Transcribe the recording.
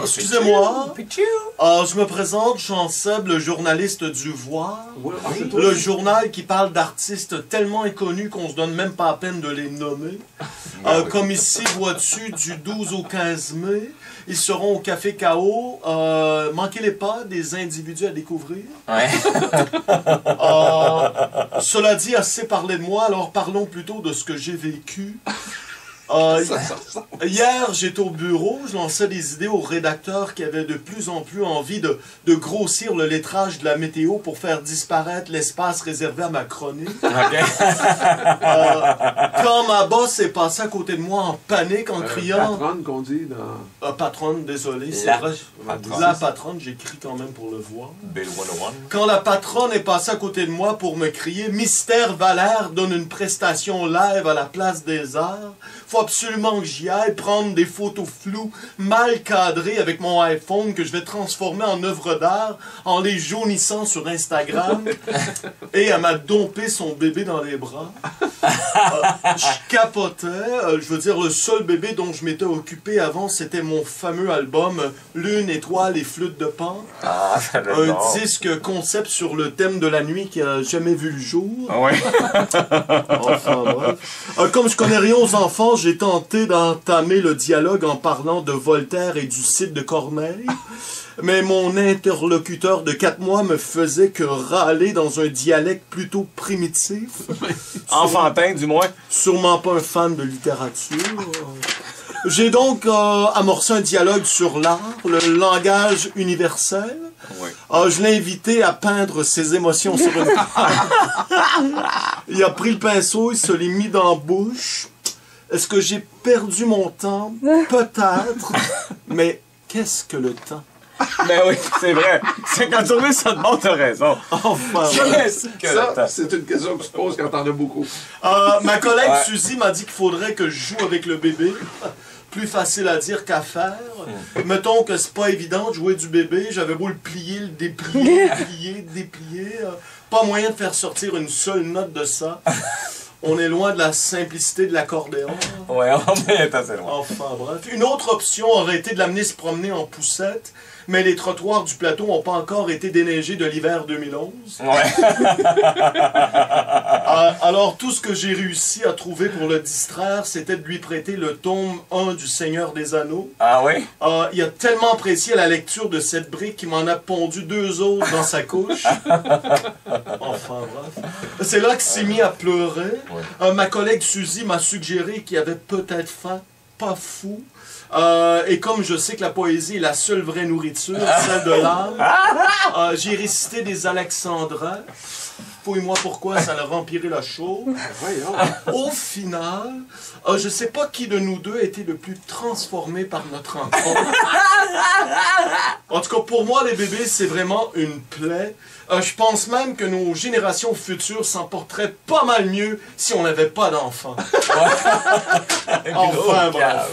Excusez-moi, je me présente, Jean Seb, le journaliste du Voir, le journal qui parle d'artistes tellement inconnus qu'on se donne même pas la peine de les nommer. Comme ici, vois-tu, du 12 au 15 mai, ils seront au Café K.O. Manquez-les pas, des individus à découvrir. Ouais. Cela dit, assez parlé de moi, alors parlons plutôt de ce que j'ai vécu. Hier, j'étais au bureau, je lançais des idées aux rédacteurs qui avaient de plus en plus envie de grossir le lettrage de la météo pour faire disparaître l'espace réservé à ma chronique. Okay. Quand ma boss est passée à côté de moi en panique, en criant... Patronne qu'on dit dans... patronne, désolé, c'est vrai. La patronne, j'écris quand même pour le voir. Bill 101. Quand la patronne est passée à côté de moi pour me crier « Mystère Valère donne une prestation live à la Place des Arts. Faut absolument que j'y aille prendre des photos floues, mal cadrées avec mon iPhone que je vais transformer en œuvre d'art en les jaunissant sur Instagram. » Et elle m'a dompé son bébé dans les bras. Je capotais. Je veux dire, le seul bébé dont je m'étais occupé avant, c'était mon fameux album « Lune, étoile et flûte de Pan ». Un disque concept sur le thème de la nuit qui a jamais vu le jour. Ouais. Enfin bref. Comme je connais rien aux enfants, j'ai tenté d'entamer le dialogue en parlant de Voltaire et du Cid de Corneille. Mais mon interlocuteur de 4 mois me faisait que râler dans un dialecte plutôt primitif. Enfantin, du moins. Sûrement pas un fan de littérature. J'ai donc amorcé un dialogue sur l'art, le langage universel. Oui. Je l'ai invité à peindre ses émotions sur une Il a pris le pinceau, il se l'est mis dans la bouche. Est-ce que j'ai perdu mon temps? Peut-être. Mais qu'est-ce que le temps? Ben oui, c'est vrai. C'est quand tu remets ça de bon, t'as raison. Enfin, Ça, c'est une question que tu poses quand t'en as beaucoup. ma collègue Suzy m'a dit qu'il faudrait que je joue avec le bébé. Plus facile à dire qu'à faire. Mettons que c'est pas évident de jouer du bébé. J'avais beau le plier, le déplier, le déplier. Pas moyen de faire sortir une seule note de ça. On est loin de la simplicité de l'accordéon. Ouais, on est assez loin. Enfin bref. Une autre option aurait été de l'amener se promener en poussette, mais les trottoirs du plateau n'ont pas encore été déneigés de l'hiver 2011. Ouais. Alors tout ce que j'ai réussi à trouver pour le distraire, c'était de lui prêter le tome 1 du Seigneur des Anneaux. Ah oui? Il a tellement apprécié la lecture de cette brique qu'il m'en a pondu 2 autres dans sa couche. Enfin bref. C'est là qu'il s'est mis à pleurer. Ouais. Ma collègue Suzy m'a suggéré qu'il avait peut-être faim, pas fou. Et comme je sais que la poésie est la seule vraie nourriture, celle de l'âme, j'ai récité des alexandrins. Fouille-moi pourquoi, ça leur empirait la chose. Au final, je sais pas qui de nous deux a été le plus transformé par notre rencontre. En tout cas, pour moi, les bébés, c'est vraiment une plaie. Je pense même que nos générations futures s'en porteraient pas mal mieux si on n'avait pas d'enfants. Enfin, bref.